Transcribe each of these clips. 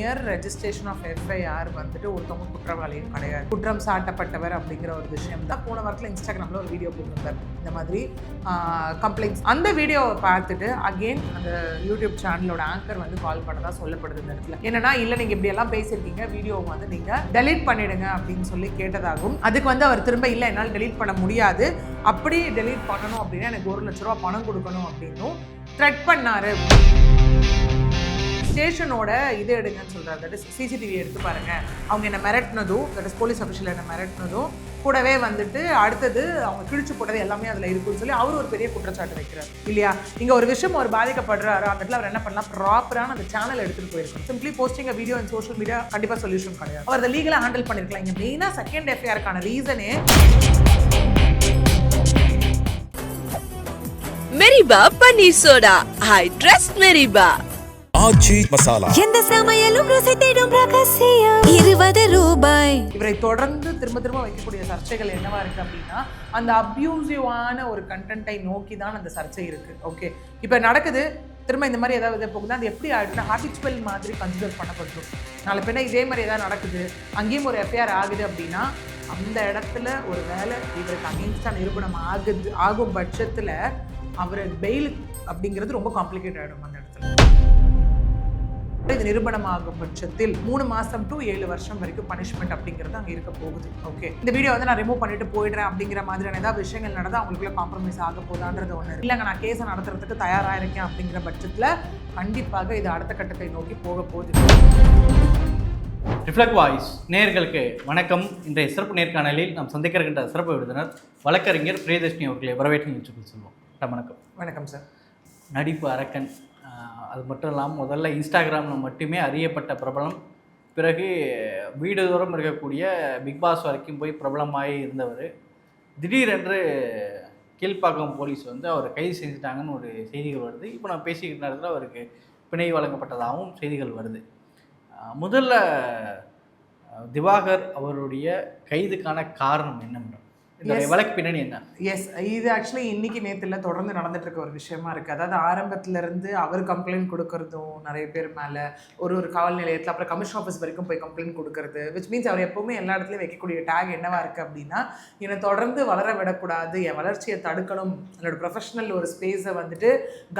மியர் registration of FIR வந்துட்டு ஒருத்தவங்க குற்றவாளியும் கிடையாது. குற்றம் சாட்டப்பட்டவர் அப்படிங்கிற ஒரு விஷயம் தான். போன வாரத்தில் இன்ஸ்டாகிராமில் ஒரு வீடியோ போட்டிருந்தார் இந்த மாதிரி கம்ப்ளைண்ட்ஸ். அந்த வீடியோவை பார்த்துட்டு அகெயின் அந்த யூடியூப் சேனலோட ஆங்கர் வந்து கால் பண்ணதா சொல்லப்படுது இந்த இடத்துல. என்னன்னா, இல்லை நீங்கள் இப்படியெல்லாம் பேசியிருக்கீங்க, வீடியோவை வந்து நீங்கள் டெலீட் பண்ணிடுங்க அப்படின்னு சொல்லி கேட்டதாகும். அதுக்கு வந்து அவர் திரும்ப இல்லை என்னால் டெலீட் பண்ண முடியாது, அப்படி டெலீட் பண்ணணும் அப்படின்னா எனக்கு 1 லட்ச ரூபா பணம் கொடுக்கணும் அப்படின்னும் த்ரெட் பண்ணாரு. ஸ்டேஷனோட இது எடுங்கன்னு சொல்கிறார். தட் இஸ் சிசிடிவி எடுத்து பாருங்கள், அவங்க என்னை மிரட்டினதும், தட் இஸ் போலீஸ் அஃபிஷியல் என்னை மிரட்டினதும் கூடவே வந்துட்டு அடுத்தது அவங்க கிழிச்சு போட்டது எல்லாமே அதில் இருக்குன்னு சொல்லி அவர் ஒரு பெரிய குற்றச்சாட்டு வைக்கிறார் இல்லையா. இங்கே ஒரு விஷயம் ஒரு பாதிக்கப்படுறாரு, அந்த இடத்துல அவர் என்ன பண்ணலாம், ப்ராப்பரான அந்த சேனல் எடுத்துகிட்டு போயிருக்கணும். Simply posting video and social media கண்டிப்பாக சொல்யூஷன் கிடையாது. அவர் அதை லீகலாக ஹேண்டில் பண்ணியிருக்கலாம். இங்கே மெயினாக செகண்ட் எஃப்ஐஆருக்கான ரீசனே Meriba paneer soda. I trust Meriba. Aachi masala. எந்த சமையலும் ருசி தேடும் ரகசியம் 20 ரூபாய். இவரை தொடர்ந்து திரும்ப வைக்கக்கூடிய சர்ச்சைகள் என்னவா இருக்கு அப்படின்னா, அந்த அப்யூசிவான ஒரு கண்டென்ட்டை நோக்கி தான் அந்த சர்ச்சை இருக்கு. ஓகே, இப்போ நடக்குது திரும்ப இந்த மாதிரி ஏதாவது போகுது, அது எப்படி ஆகிடுச்சுன்னா ஹாபிச்சுவல் மாதிரி கன்சிடர் பண்ணப்படும். நாளை பின்ன இதே மாதிரி ஏதாவது நடக்குது, அங்கேயும் ஒரு எஃப்ஐஆர் ஆகுது அப்படின்னா அந்த இடத்துல ஒரு வேலை இவருக்கு அகெயின்ஸ்டாக நிரூபணம் ஆகும் பட்சத்தில் அவர் பெயில் அப்படிங்கிறது ரொம்ப காம்ப்ளிகேட் ஆகிடும். அந்த இடத்துல இது நிரூபணமாகும் பட்சத்தில் 3 மாதம் to 7 வருஷம் வரைக்கும் பனிஷ்மெண்ட் அப்படிங்கிறது அங்கே இருக்க போகுது. ஓகே, இந்த வீடியோ வந்து நான் ரிமூவ் பண்ணிட்டு போயிடுறேன் அப்படிங்கிற மாதிரியான ஏதாவது விஷயங்கள் நடந்தால் அவங்களுக்குள்ள காம்ப்ரமைஸ் ஆக போதான்றது ஒன்று. இல்லைங்க நான் கேஸை நடத்துறதுக்கு தயாராக இருக்கேன் அப்படிங்கிற பட்சத்தில் கண்டிப்பாக இது அடுத்த கட்டத்தை நோக்கி போக போகுது. ரிஃப்ளெக்ட் வாய்ஸ் நேயர்களுக்கு வணக்கம். இன்றைய சிறப்பு நேர்காணலில் நாம் சந்திக்கின்ற சிறப்பு விருந்தினர் வழக்கறிஞர் பிரியதர்ஷினி அவர்களை வரவேற்று நிகழ்ச்சிக்கு சொல்வோம். வணக்கம். வணக்கம் சார். நடிப்பு அரக்கன், அது மட்டும் இல்லாமல் முதல்ல இன்ஸ்டாகிராமில் மட்டுமே அறியப்பட்ட பிரபலம், பிறகு வீடுதோறும் இருக்கக்கூடிய பிக் பாஸ் வரைக்கும் போய் பிரபலமாகி இருந்தவர். திடீரென்று கீழ்ப்பாக்கம் போலீஸ் வந்து அவரை கைது செஞ்சுட்டாங்கன்னு ஒரு செய்திகள் வருது. இப்போ நான் பேசிக்கிட்ட நேரத்தில் அவருக்கு பிணை வழங்கப்பட்டதாகவும் செய்திகள் வருது. முதல்ல திவாகர் அவருடைய கைதுக்கான காரணம் என்ன மேடம்? வழக்கு பின்னணி என்ன? எஸ், இது ஆக்சுவலி இன்னைக்கு நேற்றுல தொடர்ந்து நடந்துட்டு இருக்க ஒரு விஷயமா இருக்குது. அதாவது ஆரம்பத்திலேருந்து அவர் கம்ப்ளைண்ட் கொடுக்கறதும் நிறைய பேர் மேலே ஒரு காவல் நிலையத்தில், அப்புறம் கமிஷன் ஆஃபீஸ் வரைக்கும் போய் கம்ப்ளைண்ட் கொடுக்கறது, விச் மீன்ஸ் அவர் எப்போவுமே எல்லா இடத்துலையும் வைக்கக்கூடிய டேக் என்னவா இருக்குது அப்படின்னா, என்னை தொடர்ந்து வளர விடக்கூடாது, என் வளர்ச்சியை தடுக்கணும், என்னோட ப்ரொஃபஷனல் ஒரு ஸ்பேஸை வந்துட்டு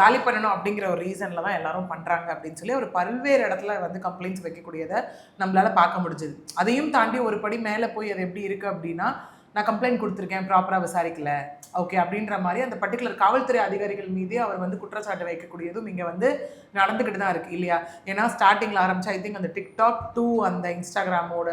காலி பண்ணணும் அப்படிங்கிற ஒரு ரீசனில் தான் எல்லாரும் பண்ணுறாங்க அப்படின்னு சொல்லி ஒரு பல்வேறு இடத்துல வந்து கம்ப்ளைண்ட்ஸ் வைக்கக்கூடியதை நம்மளால் பார்க்க முடிஞ்சுது. அதையும் தாண்டி ஒரு படி மேலே போய் அது எப்படி இருக்குது அப்படின்னா, நான் கம்ப்ளைண்ட் கொடுத்துருக்கேன், ப்ராப்பராக விசாரிக்கல, ஓகே அப்படின்ற மாதிரி அந்த பர்டிகுலர் காவல்துறை அதிகாரிகள் மீதே அவர் வந்து குற்றச்சாட்டு வைக்கக்கூடியதும் இங்கே வந்து நடந்துக்கிட்டு தான் இருக்குது இல்லையா. ஏன்னா ஸ்டார்டிங்கில் ஆரம்பிச்சு ஐ திங்க் அந்த டிக்டாக் டு அந்த இன்ஸ்டாகிராமோட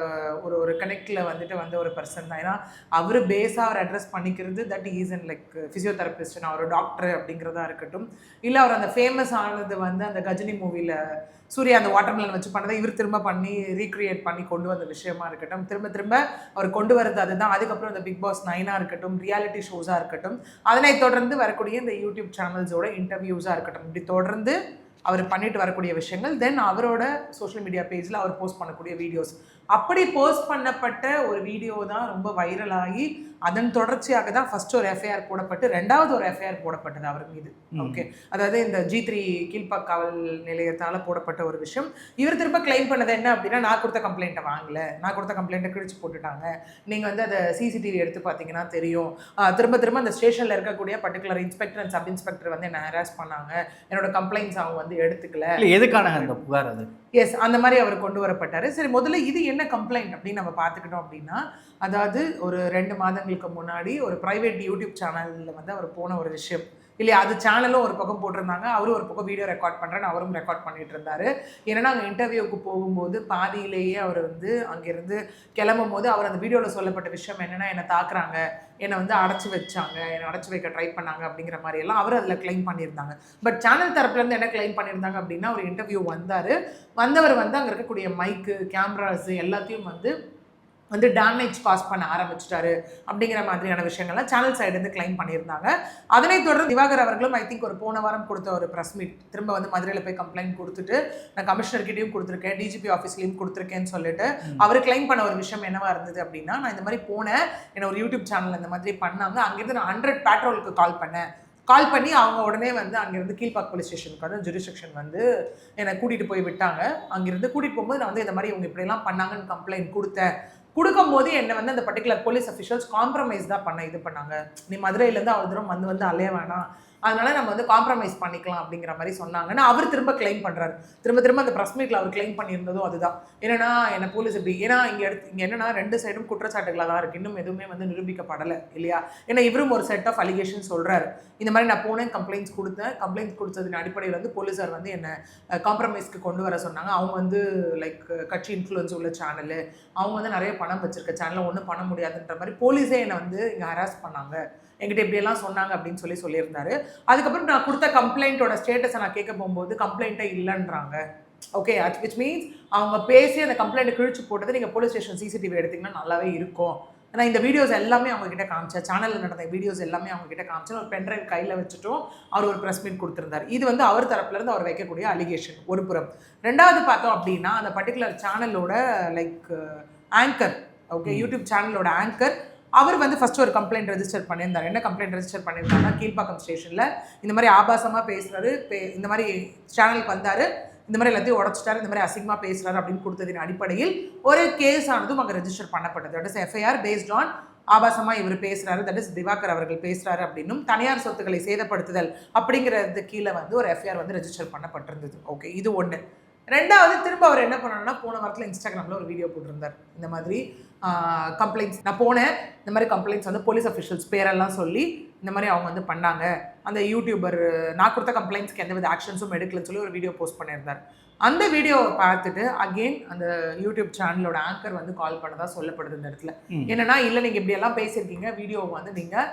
ஒரு கனெக்டில் வந்துட்டு வந்த ஒரு பர்சன் தான். ஏன்னா அவர் பேஸாக அவர் அட்ரஸ் பண்ணிக்கிறது that is and like physiotherapist, நான் ஒரு டாக்டர் அப்படிங்கிறதா இருக்கட்டும், இல்லை அவர் அந்த ஃபேமஸ் ஆனது வந்து அந்த கஜினி மூவியில் சூர்யா அந்த வாட்டர்மெலன் வச்சு பண்ணதை இவர் திரும்ப பண்ணி ரீக்ரியேட் பண்ணி கொண்டு வந்த விஷயமா இருக்கட்டும், திரும்ப அவர் கொண்டு வரது அதுதான். அதுக்கப்புறம் இந்த பிக் பாஸ் 9 இருக்கட்டும், ரியாலிட்டி ஷோஸாக இருக்கட்டும், அதனை தொடர்ந்து வரக்கூடிய இந்த யூடியூப் சேனல்ஸோட இன்டர்வியூஸாக இருக்கட்டும், இப்படி தொடர்ந்து அவர் பண்ணிட்டு வரக்கூடிய விஷயங்கள், தென் அவரோட சோஷியல் மீடியா பேஜில் அவர் போஸ்ட் பண்ணக்கூடிய வீடியோஸ், அப்படி போஸ்ட் பண்ணப்பட்ட ஒரு வீடியோ தான் ரொம்ப வைரலாகி அதன் தொடர்ச்சியாக தான் ஃபர்ஸ்ட் ஒரு எஃப்ஐஆர் போடப்பட்டு ரெண்டாவது ஒரு எஃப்ஐஆர் போடப்பட்டது அவர் மீது. ஓகே, அதாவது இந்த G3 கீழ்ப்பாக் காவல் நிலையத்தால் போடப்பட்ட ஒரு விஷயம். இவர் திரும்ப கிளைம் பண்ணது என்ன அப்படின்னா, நான் கொடுத்த கம்ப்ளைண்ட்டை வாங்கலை, நான் கொடுத்த கம்ப்ளைண்ட்டை கிழிச்சு போட்டுட்டாங்க, நீங்கள் வந்து அதை சிசிடிவி எடுத்து பார்த்தீங்கன்னா தெரியும், திரும்ப அந்த ஸ்டேஷனில் இருக்கக்கூடிய particular inspector and sub inspector வந்து என்ன ஹராஸ் பண்ணாங்க, என்னோட கம்ப்ளைண்ட்ஸ் அவங்க வந்து எடுத்துக்கல. எதுக்கான அந்த புகார் அது? எஸ், அந்த மாதிரி அவர் கொண்டு வரப்பட்டார். சரி, முதல்ல இது என்ன கம்ப்ளைண்ட் அப்படின்னு நம்ம பார்த்துக்கிட்டோம் அப்படின்னா, அதாவது ஒரு 2 மாதங்களுக்கு முன்னாடி ஒரு ப்ரைவேட் யூடியூப் சேனலில் வந்து அவர் போன ஒரு விஷயம் இல்லையா. அது சேனலும் ஒரு பக்கம் போட்டிருந்தாங்க, அவரும் ஒரு பக்கம் வீடியோ ரெக்கார்ட் பண்ணுறேன்னு அவரும் ரெக்கார்ட் பண்ணிட்டு இருந்தார். ஏன்னா அங்கே இன்டர்வியூக்கு போகும்போது பாதியிலேயே அவர் வந்து அங்கேருந்து கிளம்பும் போது அவர் அந்த வீடியோவில் சொல்லப்பட்ட விஷயம் என்னென்னா, என்னை தாக்குறாங்க, என்னை வந்து அடைச்சி வச்சாங்க, என்னை அடைச்சி வைக்க ட்ரை பண்ணாங்க அப்படிங்கிற மாதிரி எல்லாம் அவர் அதில் கிளைம் பண்ணியிருந்தாங்க. பட் சேனல் தரப்புலேருந்து என்ன கிளைம் பண்ணியிருந்தாங்க அப்படின்னா, ஒரு இன்டர்வியூ வந்தவர் வந்து அங்கே இருக்கக்கூடிய மைக்கு, கேமராஸ் எல்லாத்தையும் வந்து டேமேஜ் காஸ் பண்ண ஆரம்பிச்சிட்டாரு அப்படிங்கிற மாதிரியான விஷயங்கள்லாம் சேனல் சைடுலேருந்து கிளைம் பண்ணியிருந்தாங்க. அதனைத் தொடர்ந்து திவாகர் அவர்களும் ஐ திங்க் ஒரு போன வாரம் கொடுத்த ஒரு ப்ரெஸ் மீட், திரும்ப வந்து மதுரையில் போய் கம்ப்ளைண்ட் கொடுத்துட்டு நான் கமிஷனர்கிட்டையும் கொடுத்துருக்கேன், டிஜிபி ஆஃபீஸ்லையும் கொடுத்துருக்கேன்னு சொல்லிட்டு அவர் கிளைம் பண்ண ஒரு விஷயம் என்னவா இருந்தது அப்படின்னா, நான் இந்த மாதிரி போனேன், என்ன ஒரு யூடியூப் சேனல் இந்த மாதிரி பண்ணாங்க, அங்கேருந்து நான் 100 பேட்ரோலுக்கு கால் பண்ணேன், கால் பண்ணி அவங்க உடனே வந்து அங்கேருந்து கீழ்பாக் போலீஸ் ஸ்டேஷனுக்கு வந்து ஜுரிஸ்டிக்ஷன் வந்து என்னை கூட்டிகிட்டு போய் விட்டாங்க. அங்கேருந்து கூட்டிகிட்டு போகும்போது நான் வந்து இந்த மாதிரி இவங்க இப்படிலாம் பண்ணாங்கன்னு கம்ப்ளைண்ட் கொடுக்கும்போது என்னை வந்து அந்த பர்டிகுலர் போலீஸ் அஃபிஷியல்ஸ் காம்ப்ரமைஸ் தான் இது பண்ணாங்க. நீ மதுரையிலேருந்து அவ்வளோ தூரம் வந்து அலைய வேணாம், அதனால நம்ம வந்து காம்ப்ரமைஸ் பண்ணிக்கலாம் அப்படிங்கிற மாதிரி சொன்னாங்கன்னா அவர் திரும்ப கிளைம் பண்ணுறாரு. திரும்ப அந்த ப்ரெஸ் மீட்டில் அவர் கிளைம் பண்ணியிருந்ததும் அதுதான். ஏன்னா என்ன போலீஸ் இப்படி, ஏன்னா இங்கே என்னன்னா 2 சைடும் குற்றச்சாட்டுகளாக தான் இருக்குது, இன்னும் எதுவுமே வந்து நிரூபிக்கப்படலை இல்லையா. ஏன்னா இவரும் ஒரு செட் ஆஃப் அலிகேஷன் சொல்கிறாரு. இந்த மாதிரி நான் போனேன், கம்ப்ளைண்ட்ஸ் கொடுத்ததின் அடிப்படையில் வந்து போலீஸார் வந்து என்னை காம்ப்ரமைஸ்க்கு கொண்டு வர சொன்னாங்க. அவங்க வந்து லைக் கட்சி இன்ஃப்ளூயன்ஸ் உள்ள சேனலு, அவங்க வந்து நிறைய பணம் வச்சுருக்க சேனலில் ஒன்றும் பண்ண முடியாதுன்ற மாதிரி போலீஸே என்னை வந்து இங்கே ஹராஸ் பண்ணாங்க, என்கிட்ட இப்படியெல்லாம் சொன்னாங்க அப்படின்னு சொல்லியிருந்தாரு. அதுக்கப்புறம் நான் கொடுத்த கம்ப்ளைண்ட்டோட ஸ்டேட்டஸை நான் கேட்க போகும்போது கம்ப்ளைண்ட்டே இல்லைன்றாங்க. ஓகே, விச் மீன்ஸ் அவங்க பேசி அந்த கம்ப்ளைண்ட்டை கிழிச்சு போட்டது நீங்கள் போலீஸ் ஸ்டேஷன் சிசிடிவி எடுத்திங்கன்னா நல்லாவே இருக்கும். ஏன்னா இந்த வீடியோஸ் எல்லாமே அவங்ககிட்ட காமிச்சேன், சேனலில் நடந்த வீடியோஸ் எல்லாமே அவங்ககிட்ட காமிச்சேன். ஒரு பென்ட்ரைவ் கையில் வச்சுட்டும் அவர் ஒரு ப்ரெஸ் மீட் கொடுத்துருந்தார். இது வந்து அவர் தரப்புலேருந்து அவர் வைக்கக்கூடிய அலிகேஷன் ஒரு புறம். ரெண்டாவது பார்த்தோம் அப்படின்னா அந்த பர்டிகுலர் சேனலோட லைக் ஆங்கர், ஓகே, யூடியூப் சேனலோட ஆங்கர், அவர் வந்து ஃபஸ்ட்டு ஒரு கம்ப்ளைண்ட் ரெஜிஸ்டர் பண்ணியிருந்தார். என்ன கம்ப்ளைண்ட் ரெஜிஸ்டர் பண்ணியிருந்தாருன்னா, கீழ்ப்பாக்கம் ஸ்டேஷனில் இந்த மாதிரி ஆபாசமாக பேசுகிறாரு, இந்த மாதிரி சேனலுக்கு வந்தார், இந்த மாதிரி எல்லாத்தையும் உடச்சிட்டாரு, இந்த மாதிரி அசிங்கமாக பேசுகிறாரு அப்படின்னு கொடுத்ததின் அடிப்படையில் ஒரு கேஸ் ஆனதும் அங்கே ரெஜிஸ்டர் பண்ணப்பட்டது. That is FIR based on ஆபாசமாக இவர் பேசுகிறாரு, தட் இஸ் திவாகர் அவர்கள் பேசுகிறாரு அப்படின்னும் தனியார் சொத்துக்களை சேதப்படுத்துதல் அப்படிங்கிறது கீழே வந்து ஒரு எஃப்ஐஆர் வந்து ரெஜிஸ்டர் பண்ணப்பட்டிருந்தது. ஓகே, இது ஒன்று. ரெண்டாவது திரும்ப அவர் என்ன பண்ணாருன்னா, போன வாரத்தில் இன்ஸ்டாகிராமில் ஒரு வீடியோ போட்டிருந்தார். இந்த மாதிரி கம்ப்ளைண்ட்ஸ் நான் போனேன், இந்த மாதிரி கம்ப்ளைண்ட்ஸ் வந்து போலீஸ் அஃபிஷியல்ஸ் பேரெல்லாம் சொல்லி இந்த மாதிரி அவங்க வந்து பண்ணாங்க, அந்த யூடியூபர் நான் கொடுத்த கம்ப்ளைண்ட்ஸ்க்கு எந்த வித ஆக்ஷன்ஸும் எடுக்கலன்னு சொல்லி ஒரு வீடியோ போஸ்ட் பண்ணியிருந்தார். அந்த வீடியோவை பார்த்துட்டு அகெயின் அந்த யூடியூப் சேனலோட ஆங்கர் வந்து கால் பண்ணதாக சொல்லப்படுது இந்த இடத்துல. என்னன்னா, இல்லை நீங்கள் இப்படியெல்லாம் பேசியிருக்கீங்க, வீடியோவை வந்து நீங்கள்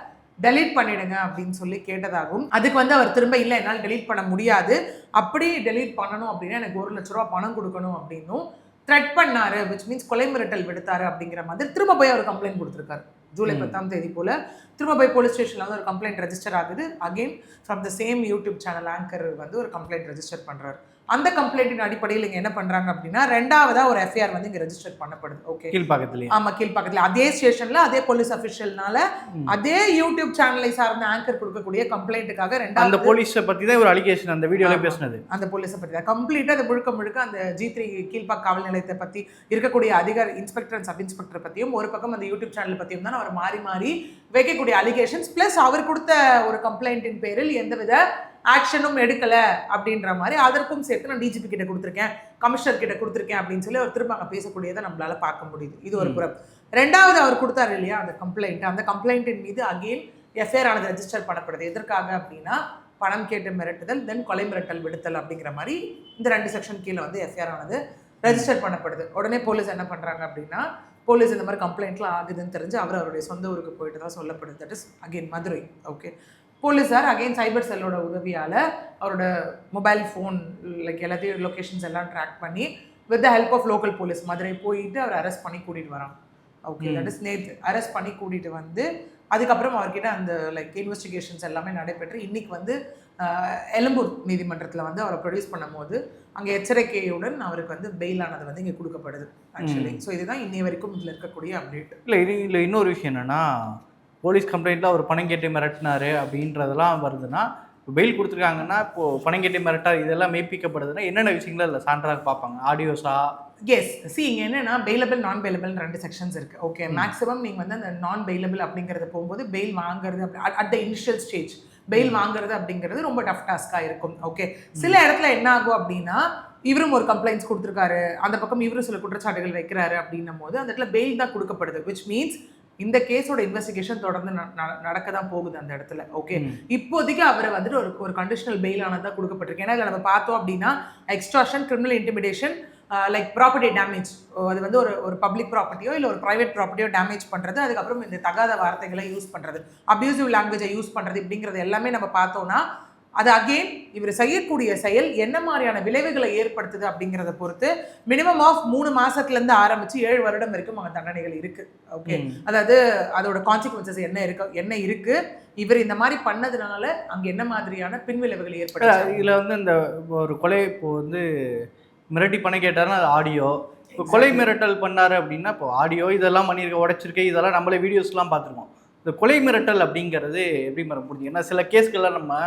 டெலீட் பண்ணிடுங்க அப்படின்னு சொல்லி கேட்டதாகவும், அதுக்கு வந்து அவர் திரும்ப இல்லை என்னால் டெலீட் பண்ண முடியாது, அப்படி டெலீட் பண்ணணும் அப்படின்னா எனக்கு 1 லட்ச ரூபா பணம் கொடுக்கணும் அப்படின்னும் த்ரெட் பண்ணாரு, விச் மீன்ஸ் கொலை மிரட்டல் விடுத்தாரு அப்படிங்கிற மாதிரி திரும்ப போய் அவர் கம்ப்ளைண்ட் கொடுத்துருக்காரு. ஜூலை 10ஆம் தேதி போல் திரும்ப போய் போலீஸ் ஸ்டேஷனில் வந்து ஒரு கம்ப்ளைண்ட் ரெஜிஸ்டர் ஆகுது. Again from the same YouTube channel anchor வந்து ஒரு கம்ப்ளைண்ட் ரெஜிஸ்டர் பண்ணுறாரு. அந்த கம்ப்ளைண்டின் அடிப்படையில் இங்கே என்ன பண்ணுறாங்க அப்படின்னா, ரெண்டாவதாக ஒரு எஃப்ஐஆர் வந்து இங்கே ரெஜிஸ்டர் பண்ணப்படுது. ஓகே, கீழ்ப்பாக்கத்துலேயே. ஆமாம், கீழ்ப்பாக்கத்தில் அதே ஸ்டேஷனில் அதே போலீஸ் அஃபிஷியல்னால அதே யூடியூப் சேனலை சார்ந்த ஆங்கர் கொடுக்கக்கூடிய கம்ப்ளைண்ட்டுக்காக ரெண்டாவது அந்த போலீஸை பற்றி தான் ஒரு அலிகேஷன் அந்த வீடியோவில் பேசினது. அந்த போலீஸை பற்றி தான் கம்ப்ளீட்டாக அது முழுக்க அந்த G3 கீழ்ப்பாக் காவல் நிலையத்தை பற்றி இருக்கக்கூடிய அதிகாரி இன்ஸ்பெக்டர் அண்ட் சப் இன்ஸ்பெக்டர் பற்றியும் ஒரு பக்கம் அந்த யூடியூப் சேனல் பற்றியும் தான் அவர் மாறி வைக்கக்கூடிய அலிகேஷன்ஸ். ப்ளஸ் அவர் கொடுத்த ஒரு கம்ப்ளைண்ட்டின் பேரில் எந்தவித ஆக்ஷனும் எடுக்கலை அப்படின்ற மாதிரி அதற்கும் சேர்த்து நான் டிஜிபி கிட்ட கொடுத்துருக்கேன், கமிஷனர் கிட்ட கொடுத்துருக்கேன் அப்படின்னு சொல்லி அவர் திரும்ப அங்கே பேசக்கூடியதை நம்மளால பார்க்க முடியுது. இது ஒரு புறம். ரெண்டாவது அவர் கொடுத்தாரு இல்லையா அந்த கம்ப்ளைண்ட்டின் மீது அகெயின் எஃப்ஐஆர் ஆனது ரெஜிஸ்டர் பண்ணப்படுது. எதற்காக அப்படின்னா, பணம் கேட்டு மிரட்டுதல், தென் கொலை மிரட்டல் விடுத்தல் அப்படிங்கிற மாதிரி இந்த 2 செக்ஷன் கீழே வந்து எஃப்ஐஆர் ஆனது ரெஜிஸ்டர் பண்ணப்படுது. உடனே போலீஸ் என்ன பண்ணுறாங்க அப்படின்னா, போலீஸ் இந்த மாதிரி கம்ப்ளைண்ட்லாம் ஆகுதுன்னு தெரிஞ்சு அவருடைய சொந்த ஊருக்கு போயிட்டு தான் சொல்லப்படுது. That is again Madurai. Okay, போலீஸார் அகெயின் சைபர் செல்லோட உதவியால் அவரோட மொபைல் ஃபோன் லைக் எல்லாத்தையும் லொக்கேஷன்ஸ் எல்லாம் ட்ராக் பண்ணி with the help of local police Madurai போயிட்டு அவர் அரெஸ்ட் பண்ணி கூட்டிகிட்டு வராங்க. ஓகே, தட் இஸ் நேற்று அரெஸ்ட் பண்ணி கூட்டிகிட்டு வந்து அதுக்கப்புறம் அவர்கிட்ட அந்த லைக் இன்வெஸ்டிகேஷன்ஸ் எல்லாமே நடைபெற்று இன்னைக்கு வந்து எழும்பூர் நீதிமன்றத்தில் வந்து அவரை ப்ரொடியூஸ் பண்ணும்போது அங்கே எச்சரிக்கையுடன் அவருக்கு வந்து பெயில் ஆனது வந்து இங்கே கொடுக்கப்படுது ஆக்சுவலி. ஸோ இதுதான் இன்னை வரைக்கும் இதில் இருக்கக்கூடிய அப்டேட். இல்லை இன்னொரு விஷயம் என்னென்னா, போலீஸ் கம்ப்ளைண்ட்டில் அவர் பணம் கேட்டு மிரட்டினாரு அப்படின்றதெல்லாம் வருதுன்னா, இப்போ பெயில் கொடுத்துருக்காங்கன்னா இப்போது பணம் கேட்டு மிரட்டார் இதெல்லாம் மெய்ப்பிக்கப்படுதுன்னா என்னென்ன விஷயங்கள் இல்லை சான்றாக பார்ப்பாங்க? ஆடியோஸா? எஸ், இங்கே என்னென்னா பெயிலபிள் நான் பெயிலபிள் 2 செக்ஷன்ஸ் இருக்குது. ஓகே, மேக்ஸிமம் நீங்கள் வந்து அந்த நான் பெயிலபிள் அப்படிங்கிறது போகும்போது பெயில் வாங்குறது at the initial stage bail வாங்குறது அப்படிங்கிறது ரொம்ப டஃப் டாஸ்காக இருக்கும். ஓகே, சில இடத்துல என்ன ஆகும் அப்படின்னா, இவரும் ஒரு கம்ப்ளைண்ட்ஸ் கொடுத்துருக்காரு, அந்த பக்கம் இவரும் சில குற்றச்சாட்டுகள் வைக்கிறாரு அப்படின்னும் போது அந்த இடத்துல பெயில் தான் கொடுக்கப்படுது. விச் மீன்ஸ் இந்த கேஸோட இன்வெஸ்டிகேஷன் தொடர்ந்து நடக்க தான் போகுது அந்த இடத்துல. ஓகே, இப்போதைக்கு அவரை வந்துட்டு ஒரு கண்டிஷனல் பெயில் ஆனதான் கொடுக்கப்பட்டிருக்கு. ஏன்னா இதில் நம்ம பார்த்தோம் அப்படின்னா extortion, criminal intimidation, like property damage, அது வந்து ஒரு பப்ளிக் ப்ராப்பர்ட்டியோ இல்லை ஒரு ப்ரைவேட் ப்ராப்பர்ட்டியோ டேமேஜ் பண்ணுறது, அதுக்கப்புறம் இந்த தகாத வார்த்தைகளை யூஸ் பண்ணுறது, அப்யூசிவ் லாங்குவேஜை யூஸ் பண்ணுறது, இப்படிங்கிறது எல்லாமே நம்ம பார்த்தோம்னா அது அகெயின் இவர் செய்யக்கூடிய செயல் என்ன மாதிரியான விளைவுகளை ஏற்படுத்துது அப்படிங்கிறத பொறுத்து மினிமம் ஆஃப் 3 மாசத்துலேருந்து ஆரம்பித்து 7 வருடம் வரைக்கும் அவங்க தண்டனைகள் இருக்குது. ஓகே, அதாவது அதோட கான்சிக்வன்சஸ் என்ன இருக்குது, இவர் இந்த மாதிரி பண்ணதுனால அங்கே என்ன மாதிரியான பின்விளைவுகள் ஏற்படுது. இதில் வந்து இந்த ஒரு கொலை இப்போ வந்து மிரட்டி பணம் கேட்டாருன்னா அது ஆடியோ, இப்போ கொலை மிரட்டல் பண்ணாரு அப்படின்னா இப்போ ஆடியோ இதெல்லாம் பண்ணியிருக்க உடைச்சிருக்கேன், இதெல்லாம் நம்மளே வீடியோஸ்லாம் பார்த்துருக்கோம். இந்த கொலை மிரட்டல் அப்படிங்கிறது எப்படி மேடம் புரிஞ்சுங்க? ஏன்னா சில கேஸ்கள்லாம் நம்ம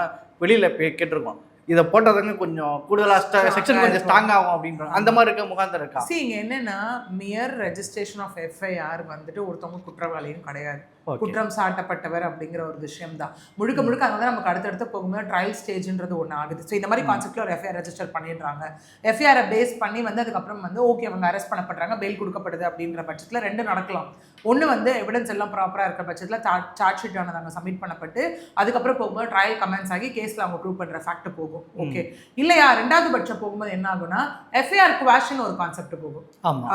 வெளியில் கேட்டிருக்கோம், இதை போட்டதுங்க கொஞ்சம் கூடுதலாக செக்ஷன் கொஞ்சம் ஸ்ட்ராங் ஆகும் அப்படின்றாங்க. அந்த மாதிரி இருக்க முகாந்தரம் இருக்கா? இங்க என்னன்னா மியர் ரெஜிஸ்ட்ரேஷன் ஆஃப் எஃப்ஐஆர் வந்துட்டு ஒருத்தவங்க குற்றவாளியும் கிடையாது, குற்றம் சாட்டப்பட்டவர் அப்படிங்கிற ஒரு விஷயம் தான் முழுக்க முழுக்க. அதனால நமக்கு அடுத்தடுத்து போகும்போது ட்ரையல் ஸ்டேஜ்ன்றது ஒன்று ஆகுது. ஸோ இந்த மாதிரி கான்செப்ட்ல ஒரு எஃப்ஐஆர் ரெஜிஸ்டர் பண்ணிடுறாங்க. எஃப்ஐஆரை பேஸ் பண்ணி வந்து அதுக்கப்புறம் வந்து ஓகே அவங்க அரெஸ்ட் பண்ணப்படுறாங்க, பெயில் கொடுக்கப்படுது அப்படின்ற பட்சத்தில் ரெண்டு நடக்கலாம். ஒன்று வந்து எவிடன்ஸ் எல்லாம் ப்ராப்பராக இருக்கிற பட்சத்தில் சார்ஜ் ஷீட் ஆனது அங்கே சப்மிட் பண்ணப்பட்டு அதுக்கப்புறம் போகும்போது ட்ரையல் கமெண்ட்ஸ் ஆகி கேஸில் அவங்க ப்ரூவ் பண்ணுற ஃபேக்ட் போகும். ஓகே, இல்லையா ரெண்டாவது பட்சம் போகும்போது என்ன ஆகும்னா எஃப்ஐஆர் குவாஷன் ஒரு கான்செப்ட் போகும்.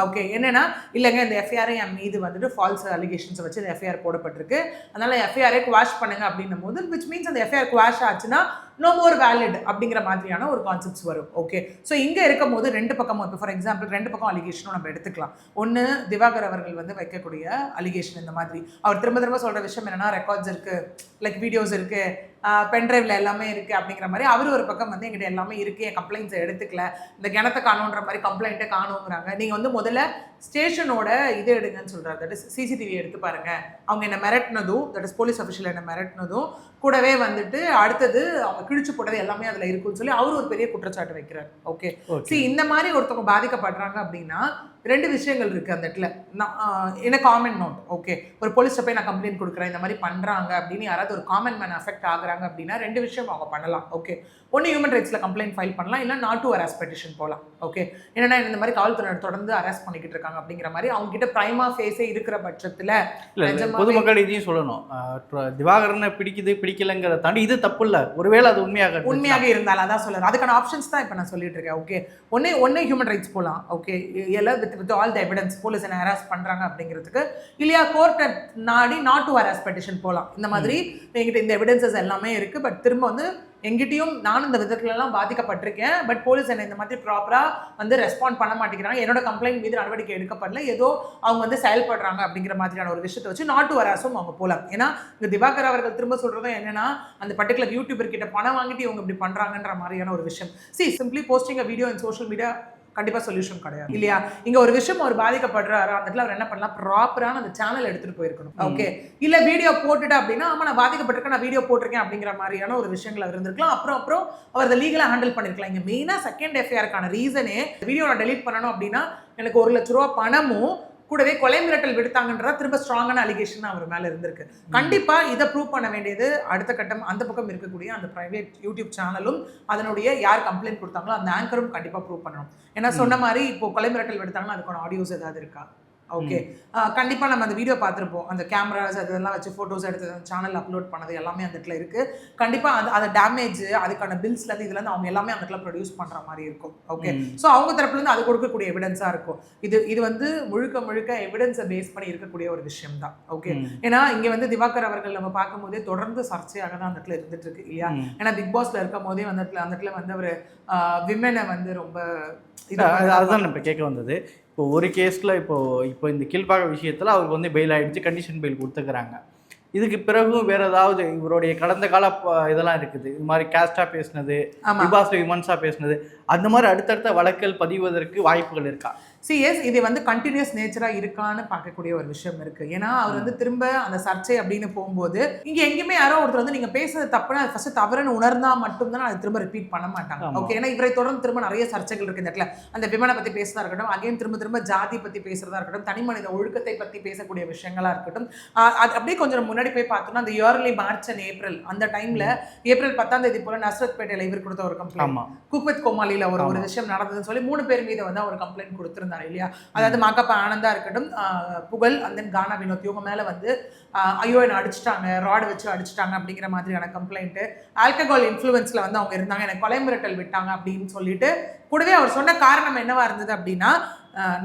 ஓகே, என்னன்னா இல்லைங்க இந்த எஃப்ஐஆரை என் மீது வந்துட்டு ஃபால்ஸ் அலிகேஷன்ஸை வச்சு இந்த எஃப்ஐஆர் போடப்பட்டிருக்கு, அதனால எஃப்ஐஆரை குவாஷ் பண்ணுங்க அப்படின்னும் போது விச் மீன்ஸ் அந்த எஃப்ஐஆர் குவாஷ் ஆச்சுன்னா நோ மோர் வேலிட் அப்படிங்கிற மாதிரியான ஒரு கான்செப்ட்ஸ் வரும். ஓகே, ஸோ இங்கே இருக்கும் போது ரெண்டு பக்கமும் இப்போ ஃபார் எக்ஸாம்பிள் ரெண்டு பக்கம் அலிகேஷனும் நம்ம எடுத்துக்கலாம். ஒன்று திவாகர் அவர்கள் வந்து வைக்கக்கூடிய அலிகேஷன் இந்த மாதிரி அவர் திரும்ப திரும்ப சொல்கிற விஷயம் என்னன்னா ரெக்கார்ட்ஸ் இருக்குது, லைக் வீடியோஸ் இருக்குது, பென்ட்ரைவில் எல்லாமே இருக்குது அப்படிங்கிற மாதிரி. அவர் ஒரு பக்கம் வந்து எங்கிட்ட எல்லாமே இருக்குது, என் கம்ப்ளைண்ட்ஸை எடுத்துக்கல, இந்த கிணத்தை காணுன்ற மாதிரி கம்ப்ளைண்ட்டை காணுங்கிறாங்க. நீங்கள் வந்து முதல்ல ஸ்டேஷனோட இது எடுங்கன்னு சொல்கிறார், தட் இஸ் சிசிடிவி எடுத்து பாருங்கள், அவங்க என்ன மிரட்டினதும் தட் இஸ் போலீஸ் அஃபிஷியல் என்ன மிரட்டினதும் கூடவே வந்துட்டு அடுத்தது அவங்க கிழிச்சு போட்டது எல்லாமே அதில் இருக்குன்னு சொல்லி அவர் ஒரு பெரிய குற்றச்சாட்டு வைக்கிறார். ஓகே, சரி இந்த மாதிரி ஒருத்தவங்க பாதிக்கப்படுறாங்க அப்படின்னா ரெண்டு விஷயங்கள் இருக்குது அந்த இடத்துல. என்ன காமன் நோட், ஓகே ஒரு போலீஸ்ட்ட போய் நான் கம்ப்ளைண்ட் கொடுக்குறேன் இந்த மாதிரி பண்ணுறாங்க அப்படின்னு யாராவது ஒரு காமன் மேன் அஃபெக்ட் ஆகுறாங்க அப்படின்னா ரெண்டு விஷயம் அவங்க பண்ணலாம். ஓகே, ஒன்று ஹியூமன் ரைட்ஸில் கம்ப்ளைண்ட் ஃபைல் பண்ணலாம், இல்லை நாட் டு அரெஸ்ட் பெட்டிஷன் போகலாம். ஓகே, என்னன்னா இந்த மாதிரி காவல்துறை தொடர்ந்து அரெஸ்ட் பண்ணிக்கிட்டு இருக்காங்க அப்படிங்கிற மாதிரி அவங்க கிட்ட பிரைமா ஃபேஸே இருக்கிற பட்சத்தில் பொதுமக்கள் இதையும் சொல்லணும், திவாகரனை பிடிக்கலங்கிறத தாண்டி இது தப்பு இல்லை, ஒருவேளை அது உண்மையாக இருந்தாலும் அதான் சொல்லுறேன், அதுக்கான ஆப்ஷன்ஸ் தான் இப்போ நான் சொல்லிட்டு இருக்கேன். ஓகே, ஒன்று ஹியூமன் ரைட்ஸ் போகலாம். ஓகே, எல்லாம் with all the evidence police என்ன ஹராஸ் பண்ணுறாங்க அப்படிங்கிறதுக்கு, இல்லையா கோர்ட்டை நாடி நாட் டு ஹராஸ் பெட்டிஷன் போகலாம். இந்த மாதிரி எங்கிட்ட இந்த எவிடன்சஸ் எல்லாமே இருக்குது, பட் திரும்ப வந்து எங்கிட்டையும் நானும் இந்த விதத்துலலாம் பாதிக்கப்பட்டிருக்கேன், பட் போலீஸ் என்னை இந்த மாதிரி ப்ராப்பராக வந்து ரெஸ்பாண்ட் பண்ண மாட்டேங்கிறாங்க, என்னோட கம்ப்ளைண்ட் மீது நடவடிக்கை எடுக்கப்படல, ஏதோ அவங்க வந்து செயல்படுறாங்க அப்படிங்கிற மாதிரியான ஒரு விஷயத்தை வச்சு நாட் டு ஹராஸும் அவங்க போகலாம். ஏன்னா இந்த திவாகர் அவர்கள் திரும்ப சொல்கிறதும் என்னன்னா அந்த பர்டிகுலர் யூடியூபர் கிட்ட பணம் வாங்கிட்டு இவங்க இப்படி பண்ணுறாங்கன்ற மாதிரியான ஒரு விஷயம். Simply posting a video in social media கண்டிப்பாக சொல்யூஷன் கிடையாது, இல்லையா? இங்கே ஒரு விஷயம் அவர் பாதிக்கப்படுறாரு, அந்த இடத்துல அவர் என்ன பண்ணலாம், ப்ராப்பரான அந்த சேனல் எடுத்துகிட்டு போயிருக்கணும். ஓகே, இல்லை வீடியோ போட்டுட்டா அப்படின்னா ஆமாம் நான் பாதிக்கப்பட்டிருக்கேன், நான் வீடியோ போட்டிருக்கேன் அப்படிங்கிற மாதிரியான ஒரு விஷயங்கள் அவர் இருந்திருக்கலாம். அப்புறம் அவர் அதை லீகலாக ஹேண்டில் பண்ணியிருக்கலாம். இங்கே மெயினாக செகண்ட் எஃப்ஐஆருக்கான ரீசனே வீடியோ நான் டெலீட் பண்ணணும் அப்படின்னா எனக்கு 1 லட்ச ரூபா பணமும் கூடவே கொலை மிரட்டல் விடுத்தாங்கன்றதா திரும்ப ஸ்ட்ராங்கான அலிகேஷன் அவர் மேலே இருந்திருக்கு. கண்டிப்பாக இதை ப்ரூவ் பண்ண வேண்டியது அடுத்த கட்டம் அந்த பக்கம் இருக்கக்கூடிய அந்த ப்ரைவேட் யூடியூப் சேனலும் அதனுடைய யார் கம்ப்ளைண்ட் கொடுத்தாங்களோ அந்த ஆங்கரும் கண்டிப்பாக ப்ரூவ் பண்ணணும். ஏன்னா சொன்ன மாதிரி இப்போ கொலை மிரட்டல் விடுத்தாங்கன்னா அதுக்கான ஆடியோஸ் ஏதாவது இருக்கா? ஓகே, கண்டிப்பாக நம்ம அந்த வீடியோ பார்த்துருப்போம், அந்த கேமராஸ் அதெல்லாம் வச்சு ஃபோட்டோஸ் எடுத்து சேனல் அப்லோட் பண்ணது எல்லாமே அந்த இடத்துல இருக்குது. கண்டிப்பாக அந்த டேமேஜ் அதுக்கான பில்ஸ்லேருந்து இதுலேருந்து அவங்க எல்லாமே அந்த இடத்துல ப்ரொடியூஸ் பண்ணுற மாதிரி இருக்கும். ஓகே, ஸோ அவங்க தரப்புலேருந்து அது கொடுக்கக்கூடிய எவிடன்ஸாக இருக்கும். இது வந்து முழுக்க எவிடன்ஸை பேஸ் பண்ணி இருக்கக்கூடிய ஒரு விஷயம் தான். ஓகே, ஏன்னா இங்கே வந்து திவாகர் அவர்கள் நம்ம பார்க்கும்போதே தொடர்ந்து சர்ச்சையாக தான் அந்த இடத்துல இருந்துட்டு இருக்கு, இல்லையா? ஏன்னா பிக் பாஸ்ல இருக்கும் போதே அந்த இடத்துல வந்து அவர் விமனை வந்து ரொம்ப அதுதான் இப்போ கேட்க வந்தது. இப்போ ஒரு கேஸில் இப்போ இந்த கீழ்பாக விஷயத்தில் அவருக்கு வந்து பெயில் ஆகிடுச்சு, கண்டிஷன் பெயில் கொடுத்துக்கிறாங்க. இதுக்கு பிறகும் வேறு ஏதாவது இவருடைய கடந்த கால இதெல்லாம் இருக்குது, இது மாதிரி கேஸ்டாக பேசினது, விபாஸ் விமன்ஸாக பேசினது, அந்த மாதிரி அடுத்தடுத்த வழக்குகள் பதிவதற்கு வாய்ப்புகள் இருக்கா? எஸ், இது வந்து கண்டினியூஸ் நேச்சராக இருக்கான்னு பார்க்கக்கூடிய ஒரு விஷயம் இருக்குது. ஏன்னா அவர் வந்து திரும்ப அந்த சர்ச்சை அப்படின்னு போகும்போது இங்கே எங்கேயுமே யாரோ ஒருத்தர் வந்து நீங்கள் பேசுறது தப்புன்னு அது ஃபஸ்ட்டு தவறுன்னு உணர்ந்தால் மட்டும்தான் அதை திரும்ப ரிப்பீட் பண்ண மாட்டாங்க. ஓகே, ஏன்னா இவரை தொடர்ந்து திரும்ப நிறைய சர்ச்சைகள் இருக்குது இந்த இடத்துல. அந்த விமனை பற்றி பேசுறதா இருக்கட்டும், அகைன் திரும்ப ஜாதி பற்றி பேசுறதா இருக்கட்டும், தனி மனித ஒழுக்கத்தை பற்றி பேசக்கூடிய விஷயங்களாக இருக்கட்டும், அது அப்படியே கொஞ்சம் முன்னாடி போய் பார்த்தோம்னா அந்த இயர்லி மார்ச் அண்ட் ஏப்ரல் அந்த டைமில் ஏப்ரல் 10ஆம் தேதி போல் நஸ்ரத்பேட்டையில் இவர் கொடுத்த ஒரு கம்ப்ளைண்ட், குக் வித் கோமாளியில் ஒரு விஷயம் நடந்ததுன்னு சொல்லி 3 பேர் மீது வந்து அவர் கம்ப்ளைண்ட் கொடுத்துருந்தாங்க, இல்லையா? அதாவது மாக்கப்பா ஆனந்தா இருக்கட்டும், புகழ் அண்ட் தென் கானா வினோத், இவங்க மேலே வந்து ஐயோ என்ன அடிச்சுட்டாங்க, ராடு வச்சு அடிச்சுட்டாங்க அப்படிங்கிற மாதிரியான கம்ப்ளைண்ட்டு. ஆல்கஹால் இன்ஃப்ளூயன்ஸில் வந்து அவங்க இருந்தாங்க, எனக்கு கொலை மிரட்டல் விட்டாங்க அப்படின்னு சொல்லிட்டு கூடவே அவர் சொன்ன காரணம் என்னவா இருந்தது அப்படின்னா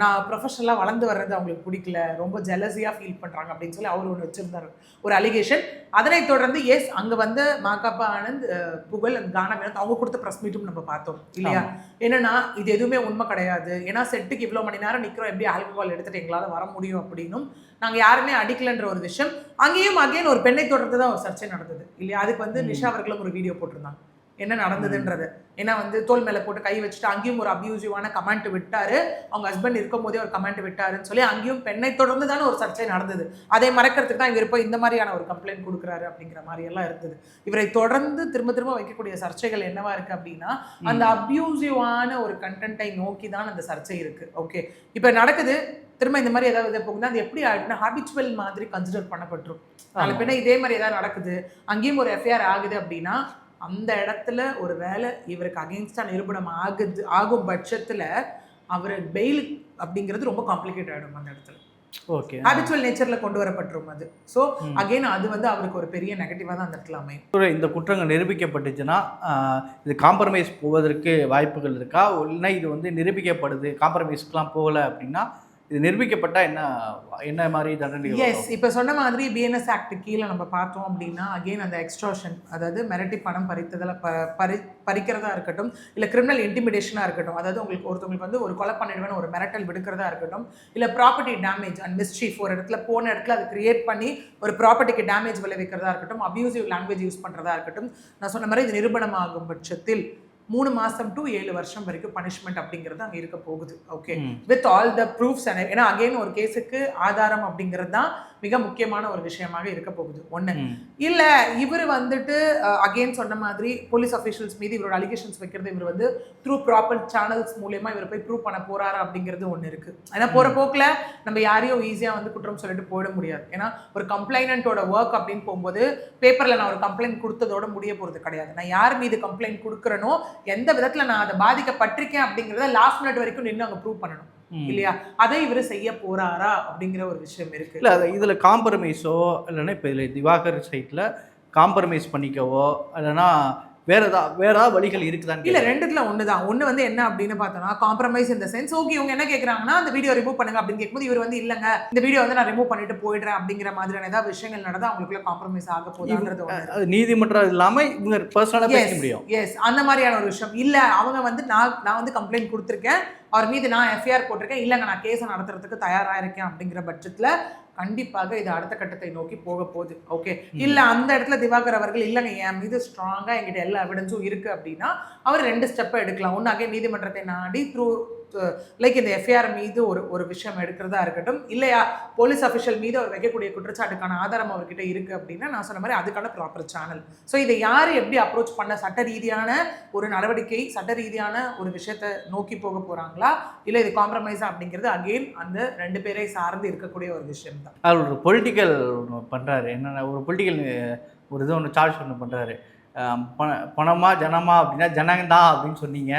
நான் ப்ரொஃபஷனலாக வளர்ந்து வர்றது அவங்களுக்கு பிடிக்கல, ரொம்ப ஜெலஸியாக ஃபீல் பண்ணுறாங்க அப்படின்னு சொல்லி அவர் ஒன்று வச்சுருந்தார் ஒரு அலிகேஷன். அதனைத் தொடர்ந்து எஸ் அங்கே வந்து மாக்கப்பா ஆனந்த், புகழ் அண்ட் கானா வினோத் அவங்க கொடுத்த ப்ரெஸ் மீட்டும் நம்ம பார்த்தோம், இல்லையா? என்னன்னா இது எதுவுமே உண்மை கிடையாது, ஏன்னா செட்டுக்கு இவ்வளோ மணி நேரம் நிற்கிறோம், எப்படி ஆல்கஹால் எடுத்துகிட்டு எங்களால் வர முடியும் அப்படின்னும், நாங்கள் யாருமே அடிக்கலன்ற ஒரு விஷயம். அங்கேயும் அகைன் ஒரு பெண்ணை தொடர்ந்து தான் ஒரு சர்ச்சை நடந்தது, இல்லையா? அதுக்கு வந்து நிஷா அவர்களும் ஒரு வீடியோ போட்டிருந்தாங்க. என்ன நடந்ததுன்றது. ஏன்னா வந்து தோல் மேலே போட்டு கை வச்சுட்டு அங்கேயும் ஒரு அபியூசிவான கமெண்ட் விட்டாரு, அவங்க ஹஸ்பண்ட் இருக்கும் போதே ஒரு கமெண்ட் விட்டாருன்னு சொல்லி அங்கேயும் பெண்ணை தொடர்ந்து தானே ஒரு சர்ச்சை நடந்தது. அதை மறைக்கிறதுக்கு தான் இவர் போய் இந்த மாதிரியான ஒரு கம்ப்ளைண்ட் கொடுக்குறாரு அப்படிங்கிற மாதிரி எல்லாம் இருந்தது. இவரை தொடர்ந்து திரும்ப திரும்ப வைக்கக்கூடிய சர்ச்சைகள் என்னவா இருக்கு அப்படின்னா அந்த அபியூசிவான ஒரு கண்டென்ட்டை நோக்கி தான் அந்த சர்ச்சை இருக்கு. ஓகே, இப்போ நடக்குது, திரும்ப இந்த மாதிரி ஏதாவது போகுது, அது எப்படி ஆகுதுன்னா ஹாபிச்சுவல் மாதிரி கன்சிடர் பண்ணப்பட்டுரும். நாலு பின்ன இதே மாதிரி ஏதாவது நடக்குது, அங்கேயும் ஒரு எஃப்ஐஆர் ஆகுது அப்படின்னா அந்த இடத்துல ஒரு வேலை இவருக்கு அகெயின்ஸ்டா நிரூபணம் ஆகும் பட்சத்துல அவர் பெயில் அப்படிங்கிறது ரொம்ப காம்ப்ளிகேட் ஆகிடும் அந்த இடத்துல. ஓகே, ஹாபிச்சுவல் நேச்சர்ல கொண்டு வரப்பட்டுரும் அது. ஸோ அகெயின் அது வந்து அவருக்கு ஒரு பெரிய நெகட்டிவா தான் அந்த இடத்துல அமையும். இந்த குற்றங்கள் நிரூபிக்கப்பட்டுச்சுன்னா இது காம்ப்ரமைஸ் போவதற்கு வாய்ப்புகள் இருக்கா? இல்லைன்னா இது வந்து நிரூபிக்கப்படுது காம்ப்ரமைஸ்க்குலாம் போகலை அப்படின்னா இது நிரூபிக்கப்பட்டா என்ன மாதிரி தண்டனை? எஸ், இப்போ சொன்ன மாதிரி பிஎன்எஸ் ஆக்ட் கீழே நம்ம பார்த்தோம் அப்படின்னா அகெயின் அந்த எக்ஸ்ட்ராஷன், அதாவது மிரட்டி பணம் பறித்ததில் பறிக்கிறதா இருக்கட்டும், இல்லை கிரிமினல் இன்டிமிடேஷனாக இருக்கட்டும், அதாவது ஒருத்தவங்களுக்கு வந்து ஒரு கொலை பண்ணிடுவேன்னு ஒரு மிரட்டல் விடுக்கிறதா இருக்கட்டும், இல்லை ப்ராப்பர்ட்டி டேமேஜ் அண்ட் மிஸ்சீஃப், ஒரு இடத்துல போன இடத்துல அதை கிரியேட் பண்ணி ஒரு ப்ராப்பர்ட்டிக்கு டேமேஜ் விளைவிக்கிறதா இருக்கட்டும், அபியூசிவ் லாங்குவேஜ் யூஸ் பண்ணுறதா இருக்கட்டும், நான் சொன்ன மாதிரி இது நிரூபணம் ஆகும் பட்சத்தில் 3 மாதம் to 7 வருஷம் வரைக்கும் பனிஷ்மெண்ட் அப்படிங்கிறது அங்கே இருக்க போகுது. Okay, with all the proofs. ஏன்னா அகெயின் ஒரு கேஸுக்கு ஆதாரம் அப்படிங்கிறது தான் மிக முக்கியமான ஒரு விஷயமாக இருக்க போகுது. ஒன்று இல்லை, இவர் வந்துட்டு அகெயின் சொன்ன மாதிரி போலீஸ் அஃபீஷியல்ஸ் மீது இவரோட அலிகேஷன்ஸ் வைக்கிறது இவர் வந்து த்ரூ ப்ராப்பர் சேனல்ஸ் மூலயமா இவர் போய் ப்ரூவ் பண்ண போறாரா அப்படிங்கிறது ஒன்று இருக்கு. ஏன்னா போகிற போக்கில் நம்ம யாரையும் ஈஸியாக வந்து குற்றம் சொல்லிட்டு போயிட முடியாது. ஏன்னா ஒரு கம்ப்ளைனண்ட்டோட ஒர்க் அப்படின்னு போகும்போது பேப்பரில் நான் ஒரு கம்ப்ளைண்ட் கொடுத்ததோட முடிய போகிறது கிடையாது. நான் யார் மீது கம்ப்ளைண்ட் கொடுக்குறனோ, எந்த விதத்தில் நான் அதை பாதிக்கப்பட்டிருக்கேன் அப்படிங்கிறத லாஸ்ட் மினிட் வரைக்கும் நின்று அங்கே ப்ரூவ் பண்ணணும் இல்லையா? அதை இவர் செய்ய போறாரா அப்படிங்கிற ஒரு விஷயம் இருக்கு. இல்லை இதில் காம்ப்ரமைஸோ இல்லைன்னா இப்போ இதில் திவாகர் சைட்டில் காம்ப்ரமைஸ் பண்ணிக்கவோ இல்லைன்னா வேற ஏதாவது வழிகள் இருக்குதான்? இல்லை, ரெண்டுத்துல ஒன்று தான். ஒன்று வந்து என்ன அப்படின்னு பார்த்தோம்னா காம்ப்ரமைஸ் இந்த சென்ஸ். ஓகே, இவங்க என்ன கேட்குறாங்கன்னா அந்த வீடியோ ரிமூவ் பண்ணுங்க அப்படின்னு கேட்கும்போது இவர் வந்து இல்லைங்க இந்த வீடியோ வந்து நான் ரிமூவ் பண்ணிட்டு போயிடுறேன் அப்படிங்கிற மாதிரியான ஏதாவது விஷயங்கள் நடந்தால் அவங்களுக்குள்ள காம்ப்ரமைஸ் ஆக போகுதுன்றது நீதிமன்றம் இல்லாமல் இவங்க பர்சனலாக பேச முடியும். எஸ், அந்த மாதிரியான ஒரு விஷயம். இல்லை அவங்க வந்து நான் வந்து கம்ப்ளைண்ட் கொடுத்துருக்கேன், அவர் மீது நான் எஃப்ஐஆர் போட்டிருக்கேன், இல்லைங்க நான் கேஸை நடத்துறதுக்கு தயாராக இருக்கேன் அப்படிங்கிற பட்சத்தில் கண்டிப்பாக இது அடுத்த கட்டத்தை நோக்கி போக போகுது. ஓகே, இல்லை அந்த இடத்துல திவாகர் அவர்கள் இல்லைங்க என் மீது ஸ்ட்ராங்காக என்கிட்ட எல்லா எவிடன்ஸும் இருக்குது அப்படின்னா அவர் 2 ஸ்டெப்பை எடுக்கலாம். ஒன்று அகே நீதிமன்றத்தை நாடி த்ரூ லைக் இந்த எஃப்ஐஆர் மீது ஒரு விஷயம் எடுக்கிறதா இருக்கட்டும், இல்லையா போலீஸ் அஃபிஷியல் மீது அவர் வைக்கக்கூடிய குற்றச்சாட்டுக்கான ஆதாரம் அவர்கிட்ட இருக்குது அப்படின்னா நான் சொன்ன மாதிரி அதுக்கான ப்ராப்பர் சேனல். ஸோ இதை யார் எப்படி அப்ரோச் பண்ண, சட்ட ரீதியான ஒரு நடவடிக்கை, சட்ட ரீதியான ஒரு விஷயத்தை நோக்கி போக போகிறாங்களா இல்லை இது காம்ப்ரமைஸா அப்படிங்கிறது அகெயின் அந்த 2 பேரை சார்ந்து இருக்கக்கூடிய ஒரு விஷயம் தான். அவர் ஒரு பொலிட்டிக்கல் ஒன்று பண்ணுறாரு. என்னென்ன ஒரு பொலிட்டிக்கல் ஒரு இது ஒன்று சார்ஜ் ஒன்று பண்ணுறாரு. பணமா ஜனமா அப்படின்னா ஜனங்கதான் அப்படின்னு சொன்னீங்க.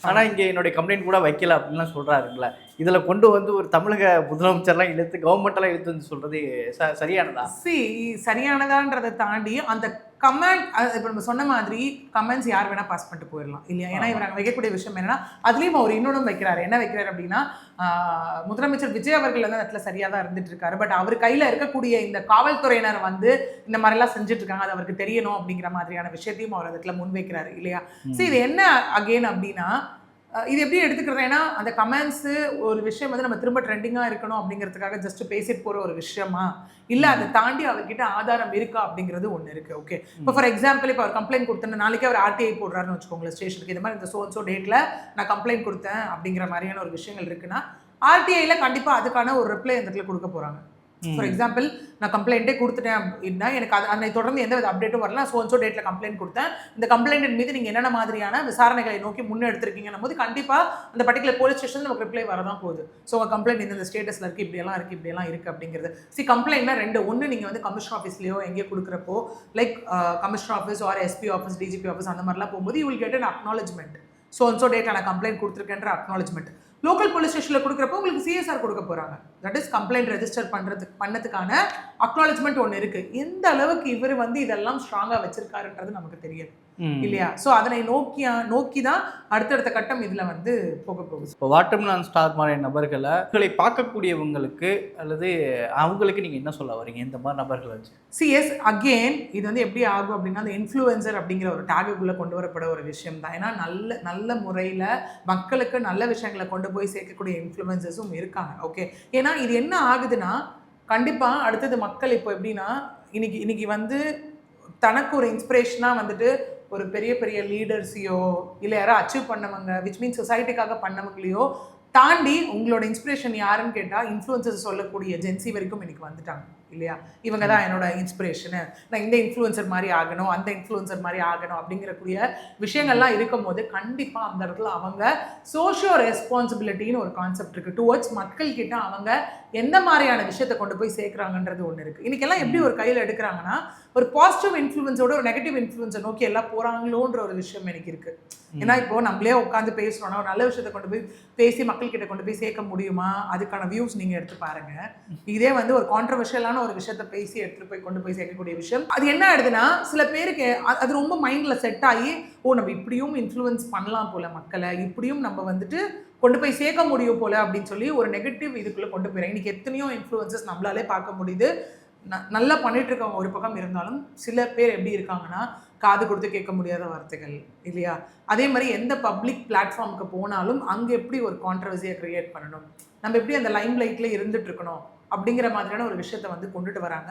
ஆனால் இங்கே என்னுடைய கம்ப்ளைண்ட் கூட வைக்கல அப்படின்லாம் சொல்கிறாருங்களா? இதில் கொண்டு வந்து ஒரு தமிழக முதலமைச்சர்லாம் இழுத்து கவர்மெண்ட்டெல்லாம் இழுத்து வந்து சொல்கிறது சரியானதா? சரியானதான்றதை தாண்டி அந்த கமெண்ட், இப்போ நம்ம சொன்ன மாதிரி கமெண்ட்ஸ் யார் வேணால் பாஸ் பண்ணிட்டு போயிடலாம் இல்லையா? ஏன்னா இவர் அங்கே வைக்கக்கூடிய விஷயம் என்னன்னா அதுலேயும் அவர் இன்னொன்றும் வைக்கிறாரு. என்ன வைக்கிறாரு அப்படின்னா முதலமைச்சர் விஜய் அவர்கள் வந்து இடத்துல சரியாக தான் இருந்துட்டு இருக்காரு, பட் அவர் கையில் இருக்கக்கூடிய இந்த காவல்துறையினர் வந்து இந்த மாதிரிலாம் செஞ்சுட்டு இருக்காங்க, அது அவருக்கு தெரியணும் அப்படிங்கிற மாதிரியான விஷயத்தையும் அவர் இடத்துல முன்வைக்கிறாரு இல்லையா? ஸோ இது என்ன அகெயின் அப்படின்னா இது எப்படி எடுத்துக்கிறது? ஏன்னா அந்த கமெண்ட்ஸு ஒரு விஷயம் வந்து நம்ம திரும்ப ட்ரெண்டிங்காக இருக்கணும் அப்படிங்கிறதுக்காக ஜஸ்ட் பேசிட்டு போகிற ஒரு விஷயமா, இல்லை அதை தாண்டி அவர்கிட்ட ஆதாரம் இருக்கா அப்படிங்கிறது ஒன்று இருக்குது. ஓகே, இப்போ ஃபார் எக்ஸாம்பிள் இப்போ அவர் கம்ப்ளைண்ட் கொடுத்தேன், நாளைக்கு அவர் ஆர்டிஐ போடுறாருன்னு வச்சுக்கோங்களேன் ஸ்டேஷனுக்கு, இந்த மாதிரி இந்த சோ டேட்டில் நான் கம்ப்ளைண்ட் கொடுத்தேன் அப்படிங்கிற மாதிரியான ஒரு விஷயங்கள் இருக்குன்னா ஆர்டிஐயில் கண்டிப்பாக அதுக்கான ஒரு ரிப்ளை அந்த இடத்துல கொடுக்க போகிறாங்க. ஃபார் எக்ஸாம்பிள் நான் கம்ப்ளைண்ட்டே கொடுத்துட்டேன் அப்படின்னா எனக்கு அதனை தொடர்ந்து எந்த வித அப்டேட்டும் வரல, சோ டேட்டில் கம்ப்ளைண்ட் கொடுத்தேன், இந்த கம்ப்ளைண்ட் மீது நீங்கள் என்னென்ன மாதிரியான விசாரணைகளை நோக்கி முன்னெடுத்திருக்கீங்கன்னும் போது கண்டிப்பாக அந்த பர்டிகுலர் போலீஸ் ஸ்டேஷன் நமக்கு ரிப்ளை வரதான் போகுது. ஸோ உங்கள் கம்ப்ளைண்ட் இந்த ஸ்டேட்டஸில் இருக்குது, இப்படியெல்லாம் இருக்குது அப்படிங்கிறது. கம்ப்ளைண்ட்னா 2 ஒன்று நீங்கள் வந்து கமிஷனர் ஆஃபீஸ்லையோ எங்கேயோ கொடுக்குறப்போ like commissioner office or SP office DGP office அந்த மாதிரிலாம் போகும்போது you will get an acknowledgement. So டேட்டில் நான் கம்ப்ளைண்ட் கொடுத்துருக்கேன்ற அக்னாலஜ்மெண்ட். லோக்கல் போலீஸ் ஸ்டேஷனில் கொடுக்குறப்போ உங்களுக்கு சிஎஸ்ஆர் கொடுக்க போகிறாங்க, தட் இஸ் கம்ப்ளைண்ட் ரெஜிஸ்டர் பண்ணதுக்கான அக்னாலஜ்மெண்ட் ஒன்று இருக்குது. எந்த அளவுக்கு இவர் வந்து இதெல்லாம் ஸ்ட்ராங்காக வச்சிருக்காருன்றது நமக்கு தெரியாது இல்லையா? ஸோ அதனை நோக்கி தான் அடுத்தடுத்த கட்டம் இதில் வந்து போக போகுது. இப்போ வாட்டர்மெலன் ஸ்டார் மாதிரி நபர்களை பார்க்கக்கூடியவங்களுக்கு அல்லது அவங்களுக்கு நீங்கள் என்ன சொல்ல வரீங்க இந்த மாதிரி நபர்களை வச்சு? எஸ், அகெயின் இது வந்து எப்படி ஆகும் அப்படின்னா அந்த இன்ஃப்ளூயன்சர் அப்படிங்கிற ஒரு டேகுக்குள்ளே கொண்டு வரப்பட ஒரு விஷயம் தான். ஏன்னா நல்ல முறையில் மக்களுக்கு நல்ல விஷயங்களை கொண்டு போய் சேர்க்கக்கூடிய இன்ஃப்ளூயன்சர்ஸும் இருக்காங்க. ஓகே, ஏன்னா இது என்ன ஆகுதுன்னா கண்டிப்பாக அடுத்தது மக்கள் இப்போ எப்படின்னா இன்னைக்கு வந்து தனக்கு ஒரு இன்ஸ்பிரேஷனாக வந்துட்டு ஒரு பெரிய பெரிய லீடர்ஸையோ இல்லை யாரோ அச்சீவ் பண்ணவங்க விச் மீன்ஸ் சொசைட்டிக்காக பண்ணவங்களையோ தாண்டி உங்களோட இன்ஸ்பிரேஷன் யாருன்னு கேட்டால் இன்ஃப்ளூயன்சஸ் சொல்லக்கூடிய ஜென்சி வரைக்கும் இன்னைக்கு வந்துட்டாங்க இல்லையா? இவங்க தான் என்னோட இன்ஸ்பிரேஷனு, நான் இந்த இன்ஃப்ளூயன்சர் மாதிரி ஆகணும், அந்த இன்ஃப்ளூயன்சர் மாதிரி ஆகணும் அப்படிங்கிறக்கூடிய விஷயங்கள்லாம் இருக்கும் போது கண்டிப்பாக அந்த இடத்துல அவங்க சோஷியோ ரெஸ்பான்சிபிலிட்டின்னு ஒரு கான்செப்ட் இருக்குது டுவர்ட்ஸ் மக்கள் கிட்ட அவங்க எந்த மாதிரியான விஷயத்தை கொண்டு போய் சேர்க்குறாங்கன்றது ஒன்று இருக்குது. இன்றைக்கெல்லாம் எப்படி ஒரு கையில் எடுக்கிறாங்கன்னா ஒரு பாசிட்டிவ் இன்ஃப்ளூயன்ஸோட ஒரு நெகட்டிவ் இன்ஃப்ளூயன்ஸை நோக்கி எல்லாம் போகிறாங்களோன்ற ஒரு விஷயம் எனக்கு இருக்குது. ஏன்னா இப்போ நம்மளே உட்காந்து பேசுகிறோன்னா ஒரு நல்ல விஷயத்தை கொண்டு போய் பேசி மக்கள்கிட்ட கொண்டு போய் சேர்க்க முடியுமா? அதுக்கான வியூஸ் நீங்கள் எடுத்து பாருங்கள். இதே வந்து ஒரு கான்ட்ரவர்ஷியலான ஒரு விஷயத்த பேசி எடுத்துகிட்டு போய் கொண்டு போய் சேர்க்கக்கூடிய விஷயம் அது என்ன ஆயிடுதுன்னா சில பேருக்கு அது ரொம்ப மைண்டில் செட் ஆகி நம்ம இப்படியும் இன்ஃப்ளூயன்ஸ் பண்ணலாம் போல மக்களை, இப்படியும் நம்ம வந்துட்டு கொண்டு போய் சேர்க்க முடியும் போல அப்படின்னு சொல்லி ஒரு நெகட்டிவ் இதுக்குள்ளே கொண்டு போயிடுறேன். இன்றைக்கி எத்தனையோ இன்ஃப்ளூயன்சஸ் நம்மளாலே பார்க்க முடியுது. நல்லா பண்ணிட்டு இருக்கவங்க ஒரு பக்கம் இருந்தாலும் சில பேர் எப்படி இருக்காங்கன்னா காது கொடுத்து கேட்க முடியாத வார்த்தைகள் இல்லையா? அதே மாதிரி எந்த பப்ளிக் பிளாட்ஃபார்முக்கு போனாலும் அங்கே எப்படி ஒரு கான்ட்ரவர்சியை க்ரியேட் பண்ணணும், நம்ம எப்படி அந்த லைம் லைட்டில் இருந்துட்டு இருக்கணும் அப்படிங்கிற மாதிரியான ஒரு விஷயத்தை வந்து கொண்டுட்டு வராங்க.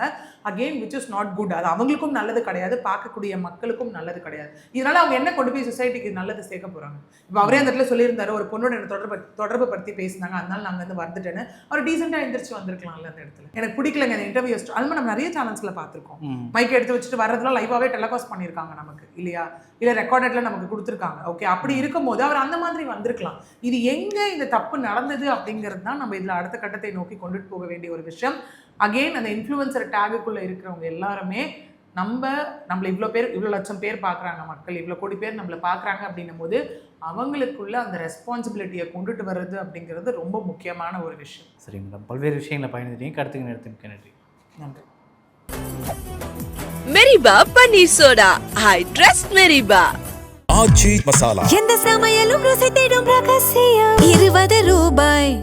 Again which is not good. அது அவங்களுக்கும் நல்லது கிடையாது, பார்க்கக்கூடிய மக்களுக்கும் நல்லது கிடையாது. இதனால அவங்க என்ன கொண்டு போய் சொசைட்டிக்கு நல்லது சேர்க்க போகிறாங்க? இப்போ அவரே அந்த இடத்துல சொல்லியிருந்தாரு, ஒரு பொண்ணோட என்ன தொடர்பு படுத்தி பேசினாங்க, அதனால நாங்கள் வந்து வந்துட்டேன்னு அவர் டீசெண்டாக எந்திரிச்சு வந்திருக்கலாம்ல அந்த இடத்துல. எனக்கு பிடிக்கலங்க அந்த இன்டர்வியூ. அது மாதிரி நம்ம நிறைய சேனல்ஸில் பார்த்துருக்கோம், மைக் எடுத்து வச்சுட்டு வர்றதுலாம் லைவாகவே டெலிகாஸ்ட் பண்ணியிருக்காங்க நமக்கு இல்லையா? இல்லை ரெக்கார்டட்ல நமக்கு கொடுத்துருக்காங்க. ஓகே, அப்படி இருக்கும்போது அவர் அந்த மாதிரி வந்திருக்கலாம். இது எங்கே இந்த தப்பு நடந்தது அப்படிங்கிறது தான் நம்ம இதில் அடுத்த கட்டத்தை நோக்கி கொண்டுட்டு போக வேண்டிய ஒரு விஷயம். அகெயின் அந்த இன்ஃப்ளூயன்சர் டேகுக்குள்ளே இருக்கிறவங்க எல்லாருமே நம்மளை இவ்வளோ லட்சம் பேர் பார்க்குறாங்க, மக்கள் இவ்வளோ கோடி பேர் நம்மளை பார்க்குறாங்க அப்படின்னும் போது அவங்களுக்குள்ள அந்த ரெஸ்பான்சிபிலிட்டியை கொண்டுட்டு வர்றது அப்படிங்கிறது ரொம்ப முக்கியமான ஒரு விஷயம். சரி மேடம், பல்வேறு விஷயங்களை பயந்துட்டீங்க, கருத்துக்கு நேரத்துக்கு நன்றி. நன்றி. மெரிபா paneer soda, I trust Meriba. Aachi masala. எந்த சமையலும் ருசி தேடும் ரகசியம் 20 ரூபாய்.